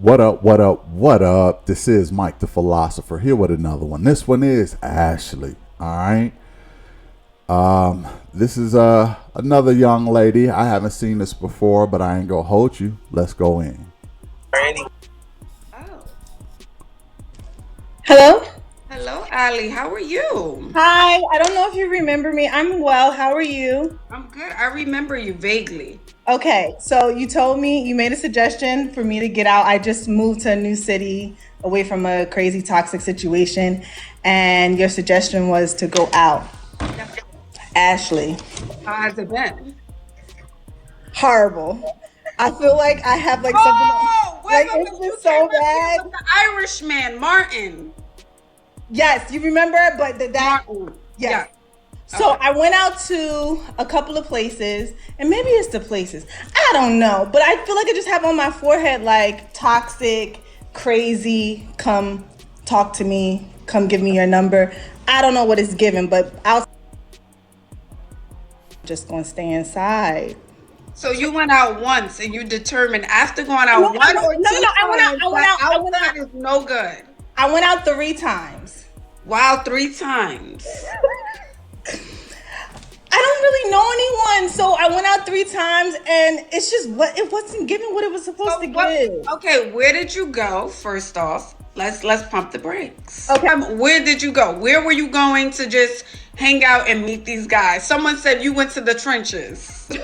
What up, what up, what up? This is Mike the Philosopher here with another one. This one is Ashley. Alright. This is another young lady. I haven't seen this before, but I ain't gonna hold you. Let's go in. Oh, Hello? hello, Ali. How are you? Hi, I don't know if you remember me. I'm well. How are you? I'm good. I remember you vaguely. Okay, so you told me you made a suggestion for me to get out. I just moved to a new city away from a crazy toxic situation, and your suggestion was to go out. Yes. Ashley, How has it been? horrible. I feel like I have like something Oh, like wait, it's you been came so up here bad. with the Irishman, Martin. Yes, you remember, but that Martin. yes. Yeah. So Okay. I went out to a couple of places, and maybe it's the places. I don't know, but I feel like I just have on my forehead like toxic, crazy, come talk to me, come give me your number. I don't know what it's given, but I'm just gonna stay inside. So you went out once and you determined after going out No, one or no, two I went out, times I went that out, I went out, outside is no good. I went out 3 times. Wow, 3 times. I don't really know anyone, so I went out 3 times, and it's just what it wasn't giving what it was supposed So to what? give. Okay, where did you go? First off, let's pump the brakes. Okay. Where did you go? Where were you going to just hang out and meet these guys? Someone said you went to the trenches. Okay.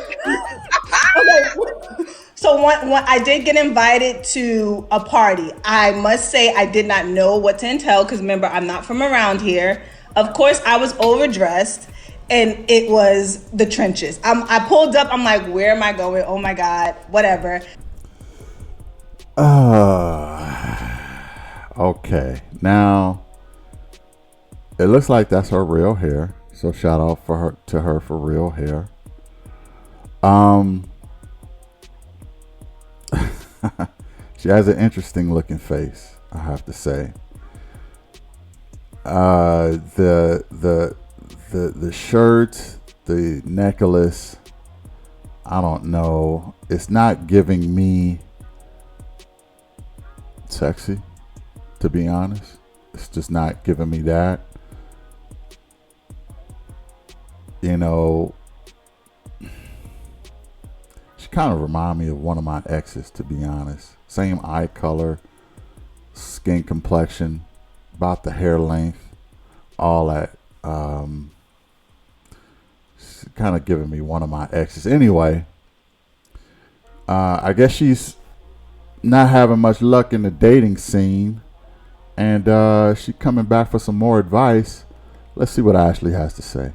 So one, I did get invited to a party. I must say I did not know what to entail because remember I'm not from around here. Of course I was overdressed, and it was the trenches. I pulled up. I'm like, where am I going? Oh my god, whatever. Okay. Now it looks like that's her real hair. So shout out for her to her for real hair. Um She has an interesting looking face, I have to say. The shirt, the necklace, I don't know. It's not giving me sexy, to be honest. It's just not giving me that. You know, she kind of remind me of one of my exes, to be honest. Same eye color, skin complexion, about the hair length, all that. She's kind of giving me one of my exes. Anyway, I guess she's not having much luck in the dating scene, and she coming back for some more advice. Let's see what Ashley has to say.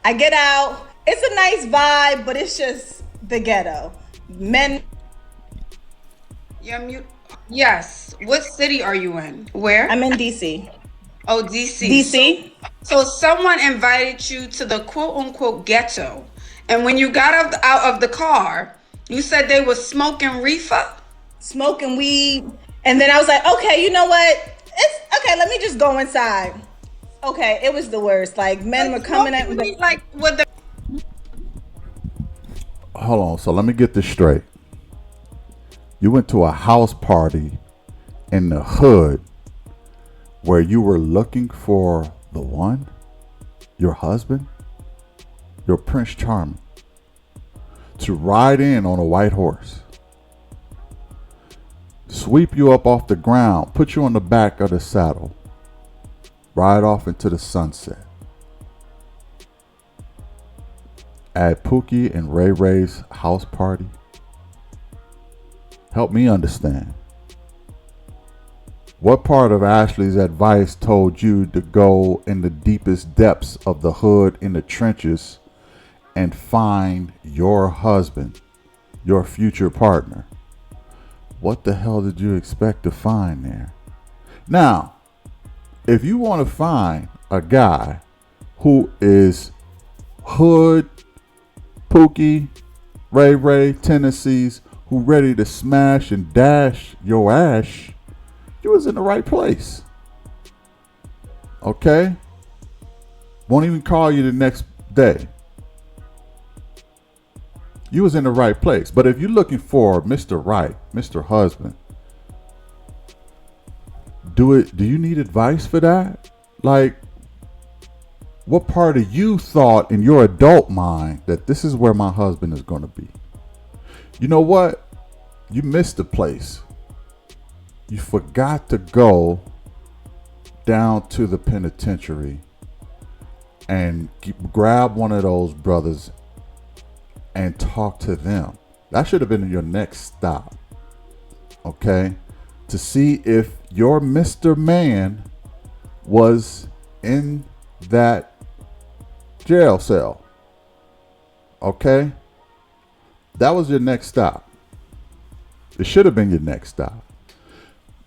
I get out. It's a nice vibe, but it's just the ghetto. Men. You're mute. Yes. What city are you in? Where? I'm in DC. Oh, DC. DC. So someone invited you to the quote unquote ghetto, and when you got out of the car, you said they were smoking reefer. Smoking weed, and then I was like, okay, you know what? It's okay. Let me just go inside. Okay, it was the worst. Like men were coming at Smoking me. weed, like with the Hold on. So let me get this straight. You went to a house party in the hood where you were looking for the one, your husband, your Prince Charming, to ride in on a white horse, sweep you up off the ground, put you on the back of the saddle, ride off into the sunset. At Pookie and Ray Ray's house party. Help me understand. What part of Ashley's advice told you to go in the deepest depths of the hood in the trenches and find your husband, your future partner? What the hell did you expect to find there? Now, if you want to find a guy who is hood, Pookie, Ray Ray, Tennessee's, who ready to smash and dash your ass, you was in the right place. Okay? Won't even call you the next day. You was in the right place. But if you're looking for Mr. Right, Mr. Husband, Do you need advice for that? Like, what part of you thought in your adult mind that this is where my husband is going to be? You know what? You missed the place. You forgot to go down to the penitentiary and grab one of those brothers and talk to them. That should have been your next stop. Okay? To see if your Mr. Man was in that jail cell. Okay? That was your next stop. It should have been your next stop.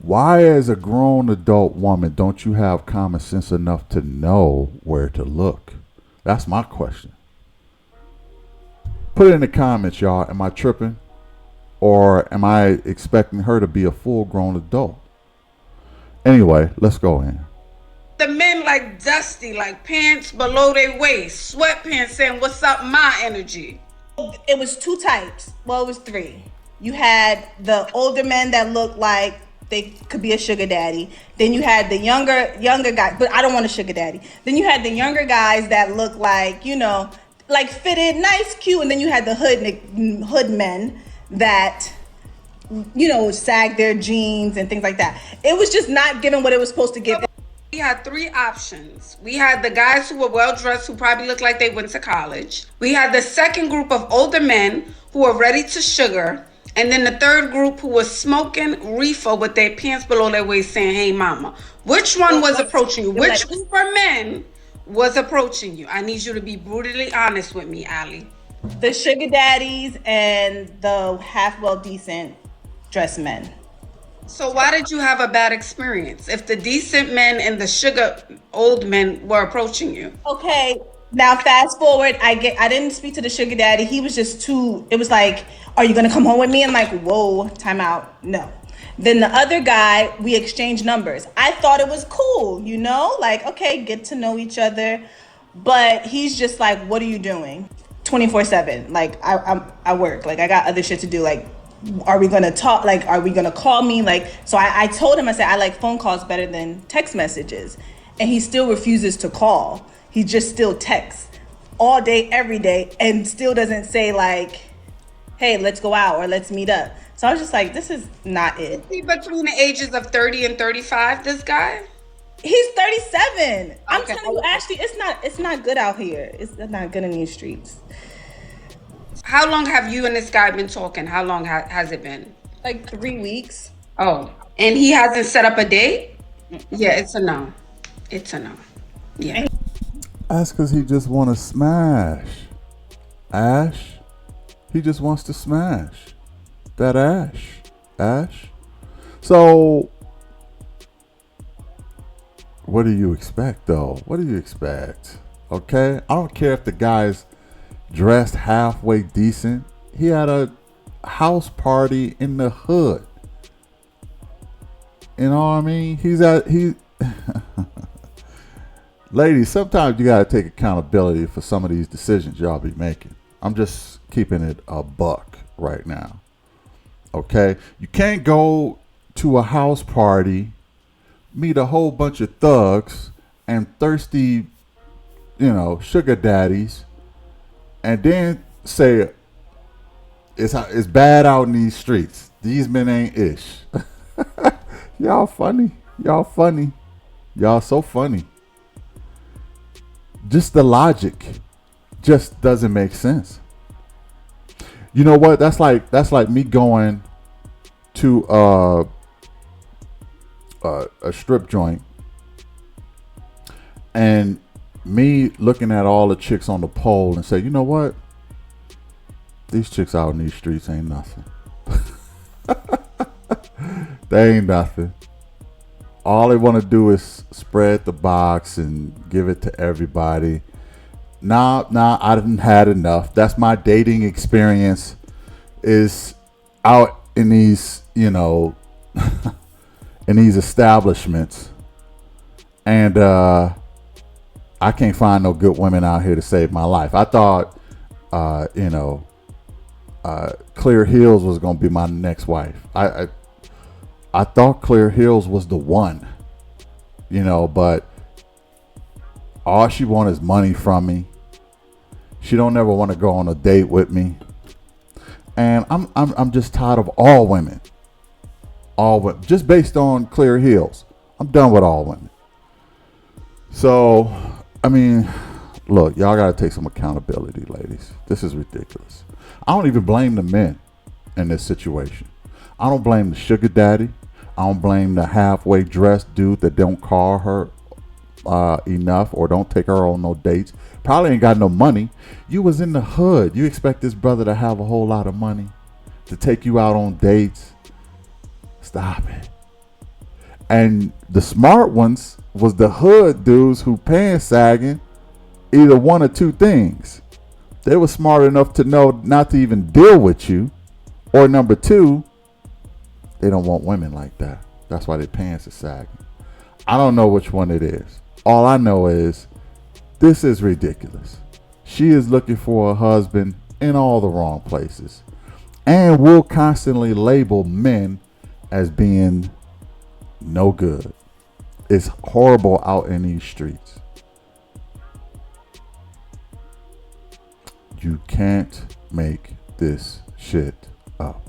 Why, as a grown adult woman, don't you have common sense enough to know where to look? That's my question. Put it in the comments, y'all. Am I tripping? Or am I expecting her to be a full-grown adult? Anyway, let's go in. The men like dusty, like pants below their waist, sweatpants saying, "What's up, my energy?" It was two types. Well, it was three. You had the older men that looked like they could be a sugar daddy. Then you had the younger guy, but I don't want a sugar daddy. Then you had the younger guys that looked like, like fitted, nice, cute. And then you had the hood men that, sag their jeans and things like that. It was just not giving what it was supposed to give. We had three options. We had the guys who were well-dressed, who probably looked like they went to college. We had the second group of older men who were ready to sugar. And then the third group who was smoking reefer with their pants below their waist saying, "Hey, mama." Which one was approaching you? Which group of men was approaching you? I need you to be brutally honest with me, Ali. The sugar daddies and the half-well decent dressed men. So why did you have a bad experience if the decent men and the sugar old men were approaching you? Okay, now fast forward, I didn't speak to the sugar daddy. He was just it was like, "Are you gonna come home with me?" I'm like, whoa, time out, no. Then the other guy, we exchanged numbers. I thought it was cool, like, okay, get to know each other. But he's just like, "What are you doing?" 24/7. Like, I work, like I got other shit to do. Like, are we gonna talk? Like, are we gonna call me? Like, so I told him, I said, I like phone calls better than text messages. And he still refuses to call. He just still texts all day, every day, and still doesn't say like, "Hey, let's go out," or "Let's meet up." So I was just like, this is not it. Is he between the ages of 30 and 35, this guy? He's 37. I'm Okay. telling you, Ashley, it's not good out here. It's not good in these streets. How long have you and this guy been talking? How long has it been? Like 3 weeks. Oh, and he hasn't set up a date? Yeah, it's a no. It's a no. Yeah. That's because he just want to smash. Ash, he just wants to smash. That Ash. So, what do you expect, though? What do you expect? Okay? I don't care if the guy's dressed halfway decent. He had a house party in the hood. You know what I mean? Ladies, sometimes you gotta take accountability for some of these decisions y'all be making. I'm just keeping it a buck right now. Okay? You can't go to a house party, meet a whole bunch of thugs and thirsty, sugar daddies, and then say it's bad out in these streets. These men ain't ish. Y'all funny. Y'all so funny. Just the logic just doesn't make sense. You know what? That's like me going to a strip joint and me looking at all the chicks on the pole and say, "You know what? These chicks out in these streets ain't nothing." They ain't nothing. All they want to do is spread the box and give it to everybody. Nah, I didn't had enough. That's my dating experience, is out in these, in these establishments. And I can't find no good women out here to save my life. I thought, Clear Hills was going to be my next wife. I thought Clear Hills was the one. But all she wants is money from me. She don't ever want to go on a date with me. And I'm just tired of all women. All women. Just based on Clear Heels. I'm done with all women. So, look, y'all got to take some accountability, ladies. This is ridiculous. I don't even blame the men in this situation. I don't blame the sugar daddy. I don't blame the halfway dressed dude that don't call her enough or don't take her on no dates. Probably ain't got no money. You was in the hood. You expect this brother to have a whole lot of money to take you out on dates? Stop it. And the smart ones was the hood dudes who pants sagging either one or two things. They were smart enough to know not to even deal with you. Or number two, they don't want women like that. That's why their pants are sagging. I don't know which one it is. All I know is this is ridiculous. She is looking for a husband in all the wrong places and will constantly label men as being no good. It's horrible out in these streets. You can't make this shit up.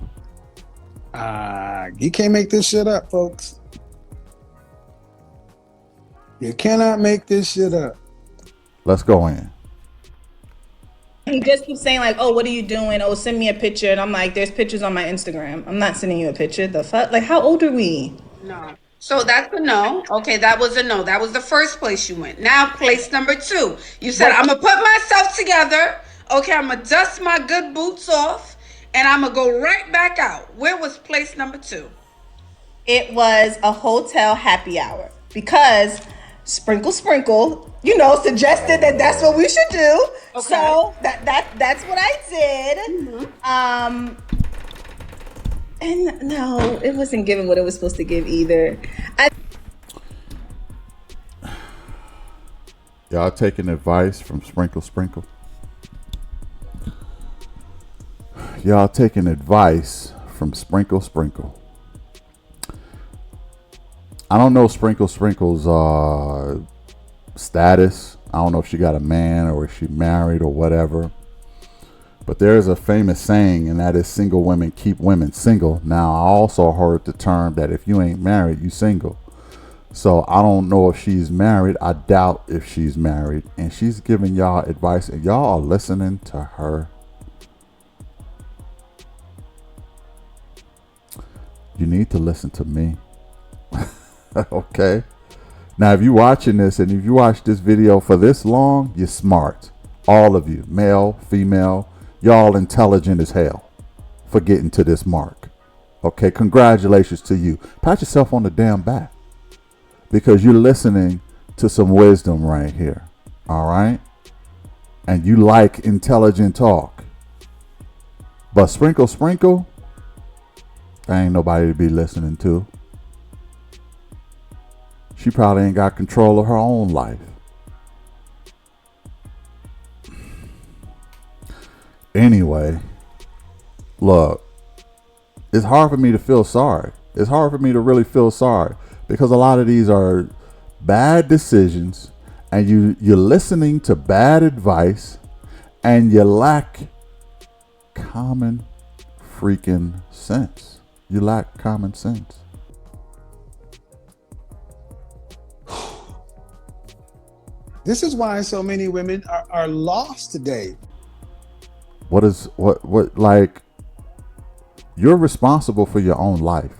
You can't make this shit up, folks. You cannot make this shit up. Let's go in. He just keeps saying like, "Oh, what are you doing? Oh, send me a picture." And I'm like, "There's pictures on my Instagram. I'm not sending you a picture." The fuck? Like, how old are we? No. So that's a no. Okay, that was a no. That was the first place you went. Now, place number 2. You said, I'm going to put myself together. Okay, I'm going to dust my good boots off, and I'm going to go right back out. Where was place number 2? It was a hotel happy hour because Sprinkle, suggested that that's what we should do. Okay. So that's what I did. Mm-hmm. And no, it wasn't giving what it was supposed to give either. Y'all taking advice from Sprinkle? Y'all taking advice from Sprinkle? I don't know Sprinkle's status. I don't know if she got a man or if she married or whatever. But there is a famous saying, and that is single women keep women single. Now, I also heard the term that if you ain't married, you single. So I don't know if she's married. I doubt if she's married. And she's giving y'all advice, and y'all are listening to her. You need to listen to me. Okay? Now, if you're watching this, and if you watch this video for this long, you're smart. All of you, male, female, y'all intelligent as hell for getting to this mark. Okay, congratulations to you. Pat yourself on the damn back because you're listening to some wisdom right here. All right? And you like intelligent talk. But Sprinkle, there ain't nobody to be listening to. She probably ain't got control of her own life. Anyway, look, it's hard for me to feel sorry. It's hard for me to really feel sorry because a lot of these are bad decisions and you're listening to bad advice and you lack common freaking sense. You lack common sense. This is why so many women are lost today. Like, you're responsible for your own life,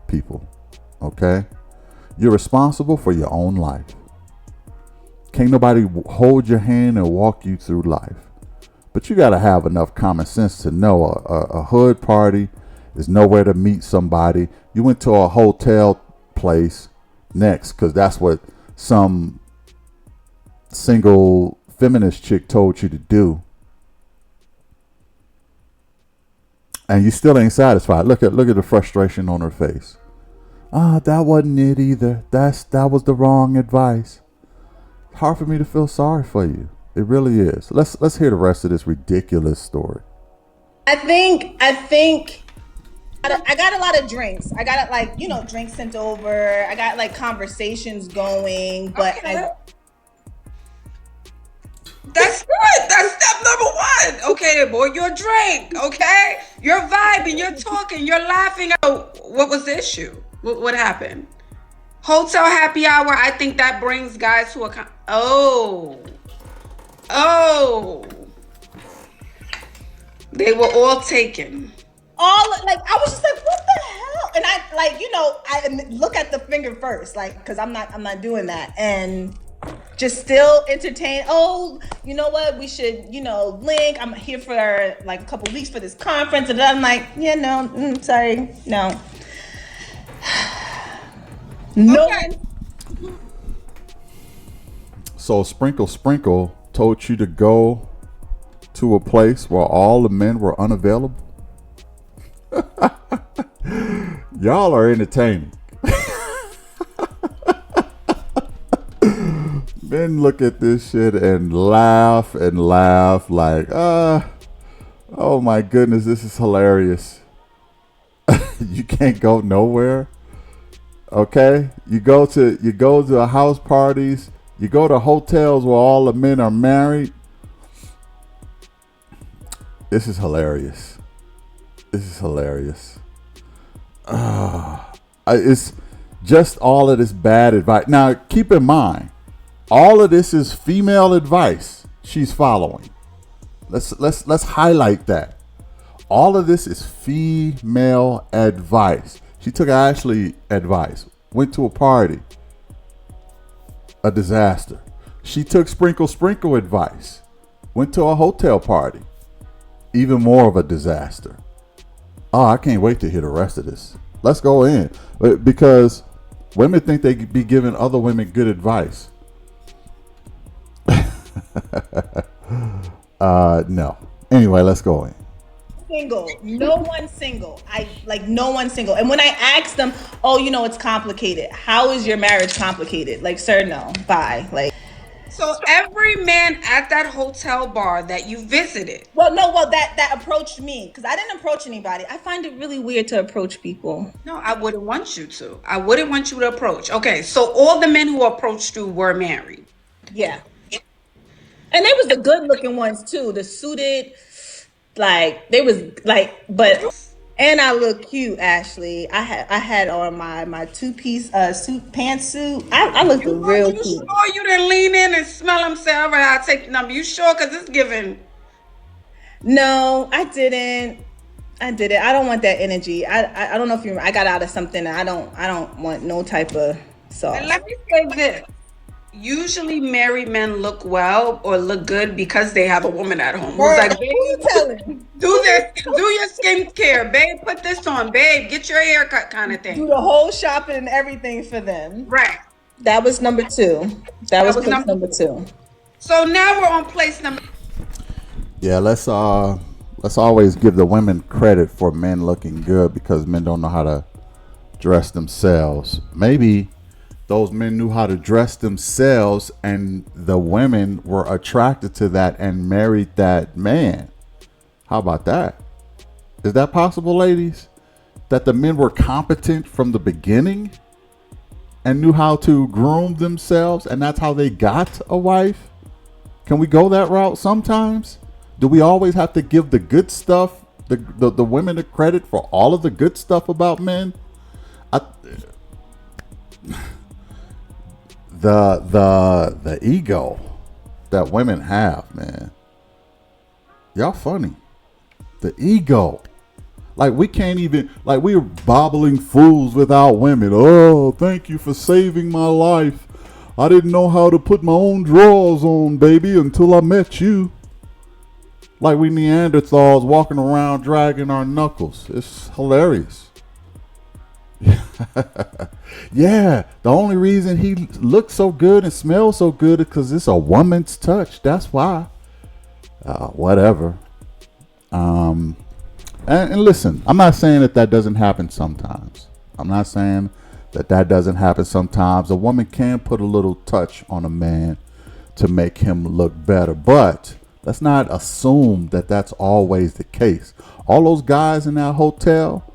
people. Okay? You're responsible for your own life. Can't nobody hold your hand and walk you through life. But you got to have enough common sense to know a hood party is nowhere to meet somebody. You went to a hotel place next because that's what some single feminist chick told you to do. And you still ain't satisfied. Look at the frustration on her face. That wasn't it either. That was the wrong advice. It's hard for me to feel sorry for you. It really is. Let's hear the rest of this ridiculous story. I think I got a lot of drinks. I got like, drinks sent over. I got like conversations going, but Okay. That's good. That's step number one. Okay, boy, your drink. Okay, you're vibing, you're talking, you're laughing. Oh, what was the issue? What happened? Hotel happy hour. I think that brings guys to a. Oh, they were all taken. all like I was just like, what the hell? And I like, I look at the finger first, like, because I'm not doing that, and just still entertain. Oh, you know what? We should, link. I'm here for like a couple weeks for this conference, and I'm like, yeah, no, sorry, no, no. Okay. So Sprinkle told you to go to a place where all the men were unavailable. Y'all are entertaining. Men look at this shit and laugh like, oh my goodness, this is hilarious. You can't go nowhere. Okay? You go to house parties, you go to hotels where all the men are married. This is hilarious. This is hilarious. It's just all of this bad advice. Now, keep in mind, all of this is female advice she's following. Let's highlight that. All of this is female advice. She took Ashley advice, went to a party, a disaster. She took Sprinkle advice, went to a hotel party, even more of a disaster. Oh, I can't wait to hear the rest of this. Let's go in. Because women think they be giving other women good advice. No. Anyway, let's go in. Single. No one single. No one single. And when I ask them, oh, it's complicated. How is your marriage complicated? Like, sir, no. Bye. Like, So every man at that hotel bar that you visited. that approached me, because I didn't approach anybody. I find it really weird to approach people. No, I wouldn't want you to. I wouldn't want you to approach. Okay, so all the men who approached you were married. Yeah. And they was the good looking ones too. The suited, they was and I look cute, Ashley. I had on my two-piece pantsuit. I looked real You cute. sure you didn't lean in and smell them? Say, all right, I'll take the number. You sure? Because it's giving. No, I didn't. I don't want that energy. I don't know if you. I got out of something. And I don't want no type of sauce. And let me say this. Usually married men look well or look good because they have a woman at home who's like, Who you telling? do this, do your skincare, babe, put this on, babe, get your hair cut kind of Do thing. the whole shopping and everything for them. Right. That was number 2. That was was place number number 2. So now we're on place number. Yeah, let's always give the women credit for men looking good, because men don't know how to dress themselves. Maybe those men knew how to dress themselves and the women were attracted to that and married that man. How about that? Is that possible, ladies? That the men were competent from the beginning and knew how to groom themselves, and that's how they got a wife? Can we go that route sometimes? Do we always have to give the good stuff, the women the credit for all of the good stuff about men? The ego that women have, man. Y'all funny. The ego. Like, we can't even, like, we're bobbling fools without women. Oh, thank you for saving my life. I didn't know how to put my own drawers on, baby, until I met you. Like we Neanderthals walking around dragging our knuckles. It's hilarious. Yeah, the only reason he looks so good and smells so good is because it's a woman's touch. That's why. Whatever. And listen, I'm not saying that doesn't happen sometimes. I'm not saying that doesn't happen sometimes. A woman can put a little touch on a man to make him look better, but let's not assume that that's always the case. All those guys in that hotel,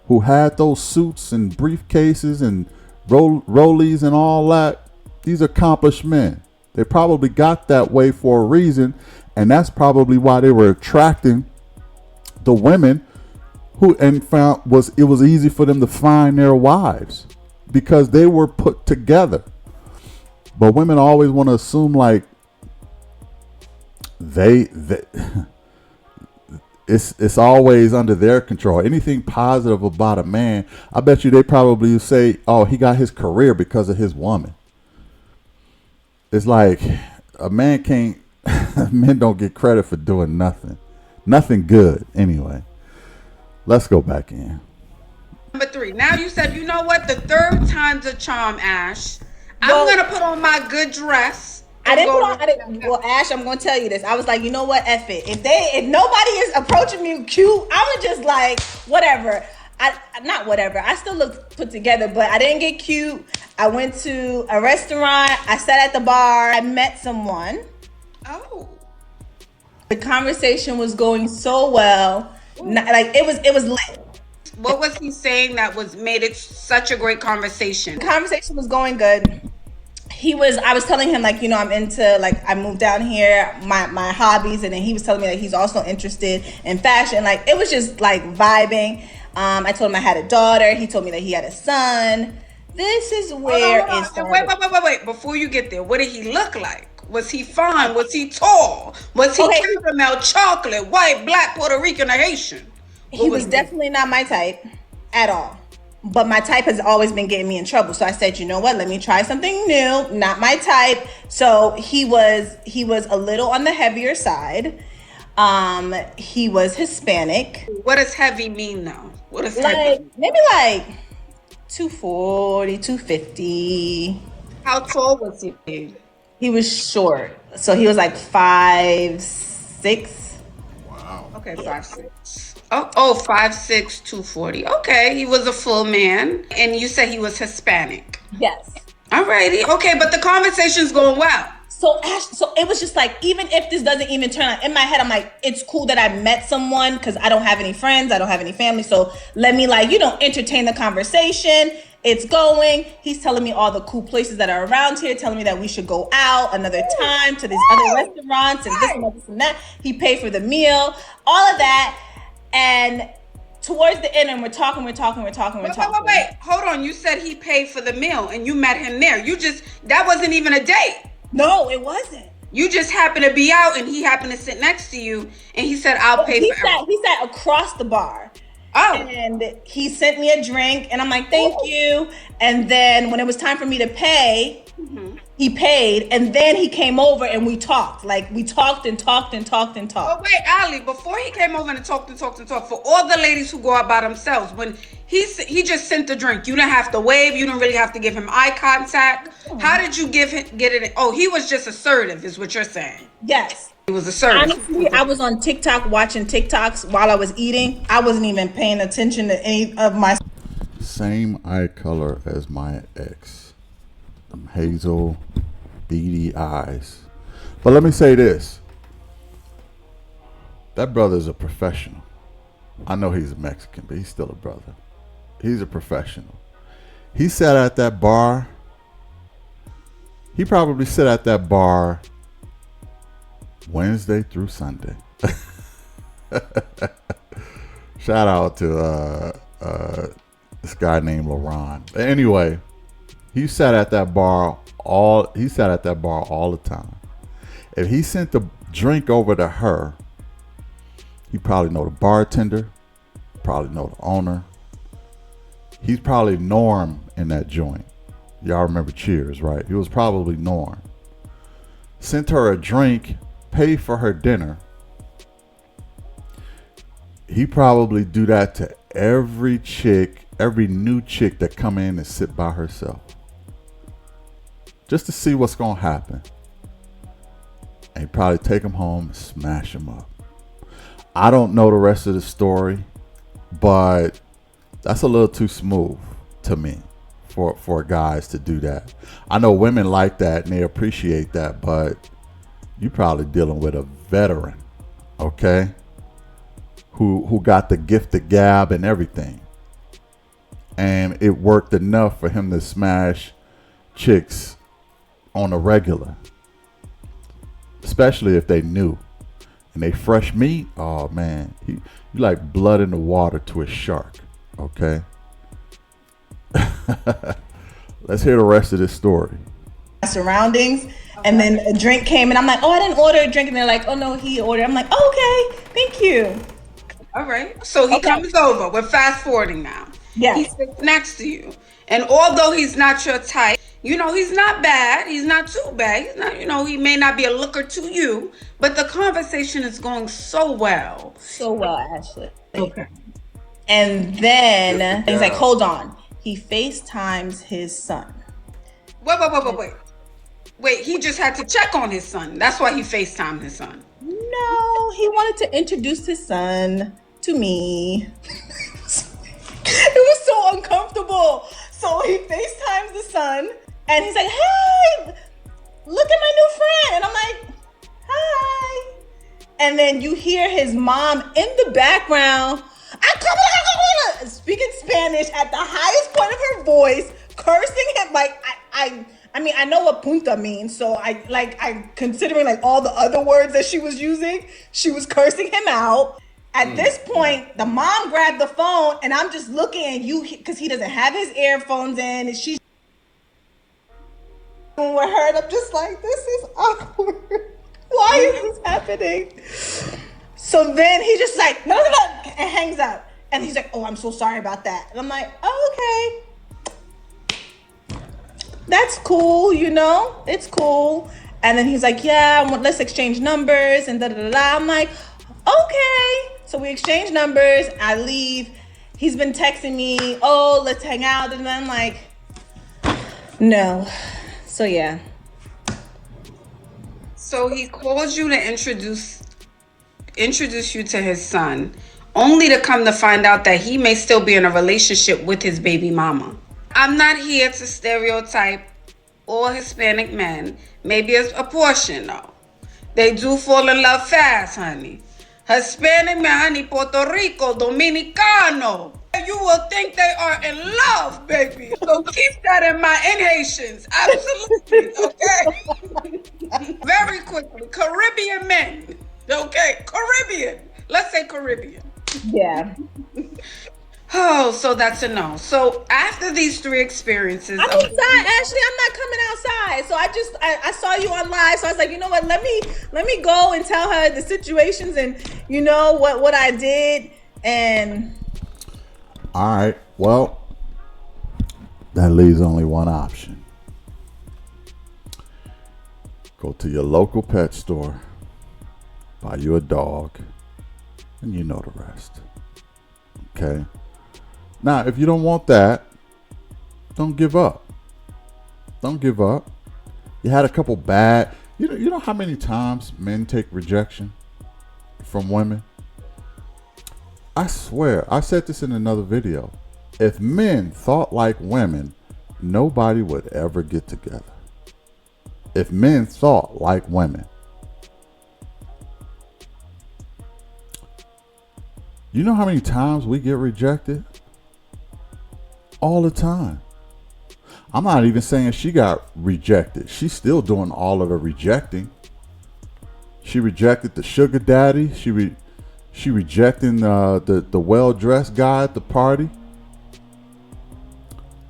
who had those suits and briefcases and rollies and all that, these accomplished men. They probably got that way for a reason, and that's probably why they were attracting the women who, and found it was easy for them to find their wives because they were put together. But women always want to assume like they it's always under their control. Anything positive about a man, I bet you they probably say, oh, he got his career because of his woman. It's like a man can't men don't get credit for doing nothing good anyway. Let's go back in. Number 3. Now you said, you know what? The third time's a charm, Ash. Well, I'm gonna put on my good dress. Well, Ash, I'm gonna tell you this. I was like, you know what? F it. If nobody is approaching me cute, I'm just like, whatever. Not whatever. I still look put together, but I didn't get cute. I went to a restaurant. I sat at the bar. I met someone. Oh. The conversation was going so well. Like it was lit. What was he saying that made it such a great conversation? The conversation was going good. I was telling him like, you know, I'm into like, I moved down here, my hobbies, and then he was telling me that he's also interested in fashion. Like it was just like vibing. I told him I had a daughter. He told me that he had a son. This is where it started. Wait. Before you get there, what did he look like? Was he fine? Was he tall? Was he caramel, chocolate, white, black, Puerto Rican, or Haitian? He was definitely not my type at all. But my type has always been getting me in trouble. So I said, you know what? Let me try something new. Not my type. So he was a little on the heavier side. He was Hispanic. What does heavy mean though? What is like heavy? Maybe like 240, 250. How tall was he? He was short. So he was like 5'6". Wow. Okay, 5'6". Oh, 5'6", 240. Okay, he was a full man. And you said he was Hispanic. Yes. Alrighty. Okay, but the conversation's going well. So it was just like, even if this doesn't even turn out, in my head, I'm like, it's cool that I met someone because I don't have any friends, I don't have any family. So let me like, entertain the conversation. It's going. He's telling me all the cool places that are around here, telling me that we should go out another time to these other restaurants and this and that. He paid for the meal, all of that. And towards the end, and we're talking. Wait. Hold on. You said he paid for the meal and you met him there. That wasn't even a date. No, it wasn't. You just happened to be out and he happened to sit next to you and he said, I'll pay for everything. He sat across the bar. Oh. And he sent me a drink and I'm like, thank you. And then when it was time for me to pay, he paid. And then he came over and we talked. Like we talked and talked. Oh, wait, Ali, before he came over and talked, for all the ladies who go out by themselves, when he just sent the drink, you didn't have to wave. You didn't really have to give him eye contact. How did you get it? Oh, he was just assertive is what you're saying. Yes. He was assertive. Honestly, I was on TikTok watching TikToks while I was eating. I wasn't even paying attention to any of my... Same eye color as my ex. Them hazel, beady eyes. But let me say this. That brother's a professional. I know he's a Mexican, but he's still a brother. He's a professional. He sat at that bar. He probably sat at that bar Wednesday through Sunday. Shout out to this guy named LaRon. Anyway, he sat at that bar all the time. If he sent the drink over to her, he probably know the bartender, probably know the owner. He's probably Norm in that joint. Y'all remember Cheers, right? He was probably Norm. Sent her a drink, paid for her dinner. He probably do that to every new chick that come in and sit by herself. Just to see what's going to happen. And he probably take them home and smash them up. I don't know the rest of the story, but that's a little too smooth to me for guys to do that. I know women like that and they appreciate that, but you probably dealing with a veteran, okay? Who got the gift of gab and everything. and it worked enough for him to smash chicks on a regular, especially if they knew. And they fresh meat, oh man, you like blood in the water to a shark. Okay. Let's hear the rest of this story. Surroundings, and then a drink came, and I'm like, oh, I didn't order a drink, and they're like, oh no, he ordered. I'm like, oh, okay, thank you. All right. So he comes over. We're fast forwarding now. Yes. He sits next to you. And although he's not your type, you know, he's not bad. He's not too bad. He's not, you know, he may not be a looker to you, but the conversation is going so well. So well, Ashley. Okay. And then he's like, hold on. He FaceTimes his son. Wait, he just had to check on his son. That's why he FaceTimed his son. No, he wanted to introduce his son to me. It was so uncomfortable. So he FaceTimes the son, and he's like, hey, look at my new friend. And I'm like, hi. And then you hear his mom in the background, speaking Spanish at the highest point of her voice, cursing him. Like, I mean, I know what punta means, so I considering like all the other words that she was using, she was cursing him out. At this point, the mom grabbed the phone, and I'm just looking at you because he doesn't have his earphones in, and she's with her, and I'm just like, this is awkward. Why is this happening? So then he just like, no, and hangs up. And he's like, oh, I'm so sorry about that. And I'm like, oh, okay. That's cool, you know? It's cool. And then he's like, yeah, let's exchange numbers and da-da-da-da. I'm like, okay. So we exchange numbers. I leave. He's been texting me, oh, let's hang out. And I'm like, no. So, yeah. So he calls you to introduce you to his son, only to come to find out that he may still be in a relationship with his baby mama. I'm not here to stereotype all Hispanic men. Maybe a portion, though. They do fall in love fast, honey. Hispanic men, honey, Puerto Rico, Dominicano. You will think they are in love, baby. So keep that in mind. And Haitians, absolutely, okay? Very quickly, Caribbean men, okay? Caribbean. Let's say Caribbean. Yeah. Oh, so that's a no. So after these 3 experiences, I'm inside, Ashley. I'm not coming outside. So I saw you on live. So I was like, you know what? Let me go and tell her the situations and you know what I did. And all right, well, that leaves only one option. Go to your local pet store, buy you a dog, and you know the rest. Okay? Now, if you don't want that, don't give up. Don't give up. You had a couple bad, you know how many times men take rejection from women? I swear, I said this in another video. If men thought like women, nobody would ever get together. If men thought like women. You know how many times we get rejected? All the time. I'm not even saying she got rejected. She's still doing all of the rejecting. She rejected the sugar daddy. She rejecting the well-dressed guy at the party.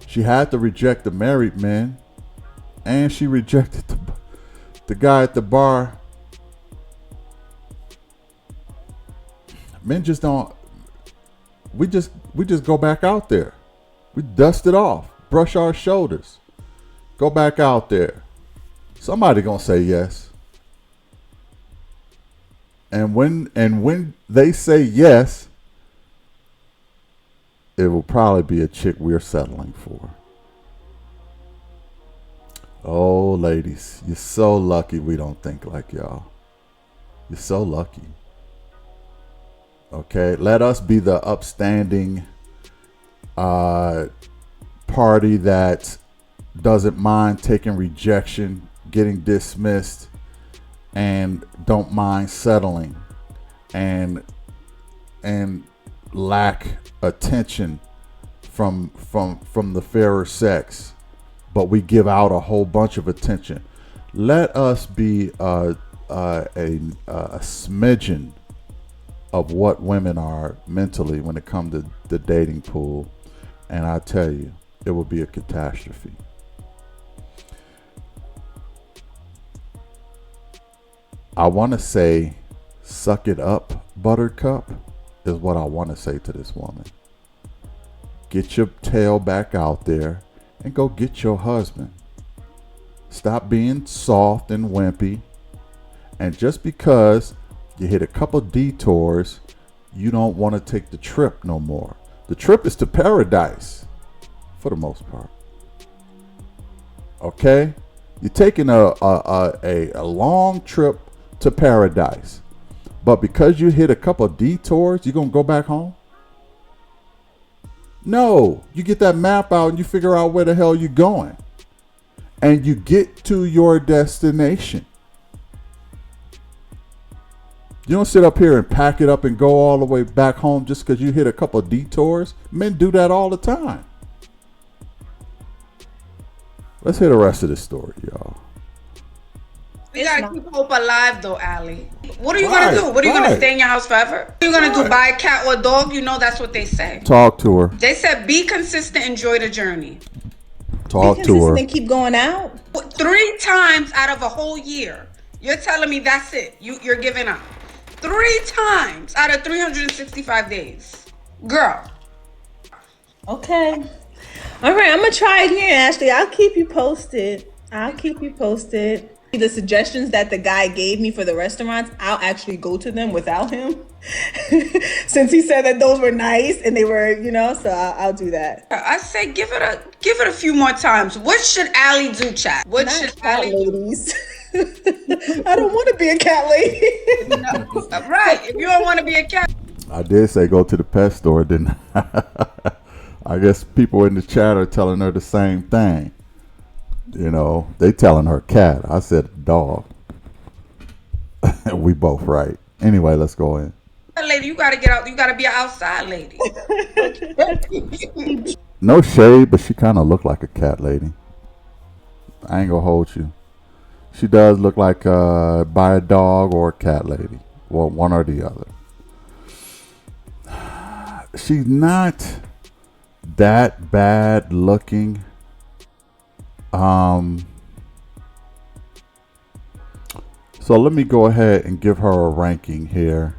She had to reject the married men, and she rejected the guy at the bar. Men just don't. We just go back out there. We dust it off, brush our shoulders, go back out there. Somebody gonna say yes. And when they say yes, it will probably be a chick we're settling for. Oh, ladies, you're so lucky we don't think like y'all. You're so lucky. Okay, let us be the upstanding party that doesn't mind taking rejection, getting dismissed, and don't mind settling and lack attention from the fairer sex, but we give out a whole bunch of attention. Let us be a smidgen of what women are mentally when it comes to the dating pool, and I tell you, it will be a catastrophe. I want to say, suck it up, Buttercup, is what I want to say to this woman. Get your tail back out there and go get your husband. Stop being soft and wimpy. And just because you hit a couple detours, you don't want to take the trip no more. The trip is to paradise for the most part. Okay? You're taking a long trip to paradise. But because you hit a couple detours, you're going to go back home? No. You get that map out and you figure out where the hell you're going. And you get to your destination. You don't sit up here and pack it up and go all the way back home just because you hit a couple of detours. Men do that all the time. Let's hear the rest of the story, y'all. You gotta keep hope alive, though, Allie. What are you gonna do? What are you gonna stay in your house forever? What are you gonna do? Buy a cat or a dog? You know that's what they say. Talk to her. They said be consistent, enjoy the journey. Talk to her. And keep going out. 3 times out of a whole year, you're telling me that's it. You're giving up. 3 times out of 365 days, girl. Okay. All right, I'm gonna try it here, Ashley. I'll keep you posted. The suggestions that the guy gave me for the restaurants, I'll actually go to them without him. Since he said that those were nice and they were, so I'll do that. I say give it a few more times. What should Allie do, chat? What should Allie ladies. I don't want to be a cat lady. No. Right. If you don't want to be a cat. I did say go to the pet store, didn't I? I guess people in the chat are telling her the same thing. They telling her cat. I said dog. We both right. Anyway, let's go in. Lady, you gotta get out. You gotta be an outside lady. No shade, but she kind of looked like a cat lady. I ain't gonna hold you. She does look like by a dog or a cat lady. Well, one or the other. She's not that bad looking. So let me go ahead and give her a ranking here.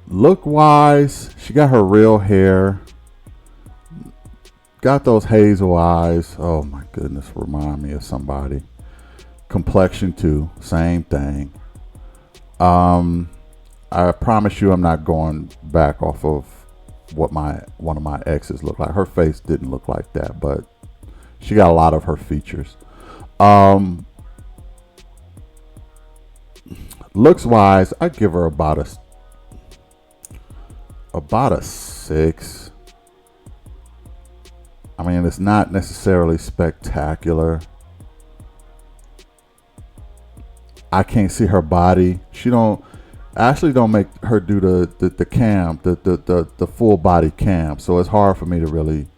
Look wise, she got her real hair. Got those hazel eyes. Oh my goodness, remind me of somebody. Complexion too, same thing. I promise you I'm not going back off of what one of my exes looked like. Her face didn't look like that, but she got a lot of her features. Looks wise, I give her about a 6. I mean, it's not necessarily spectacular. I can't see her body. Ashley don't make her do the cam, the full body cam. So it's hard for me to really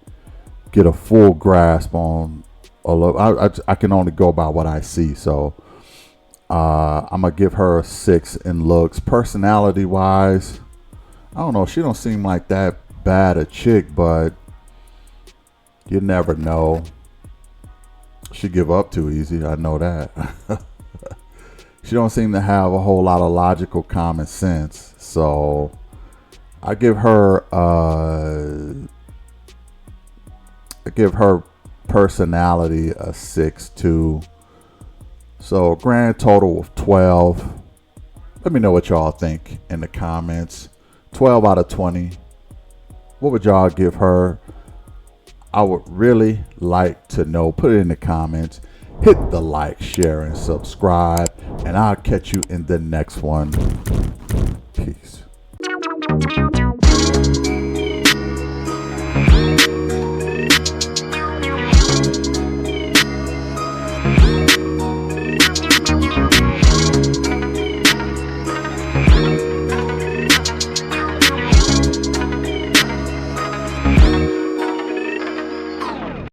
get a full grasp on a look. I can only go by what I see. So I'm gonna give her a 6 in looks. Personality wise, I don't know. She don't seem like that bad a chick, but you never know. She give up too easy. I know that. She don't seem to have a whole lot of logical common sense. So I give her personality a 6 too. So a grand total of 12. Let me know what y'all think in the comments. 12 out of 20. What would y'all give her? I would really like to know. Put it in the comments. Hit the like, share, and subscribe. And I'll catch you in the next one. Peace.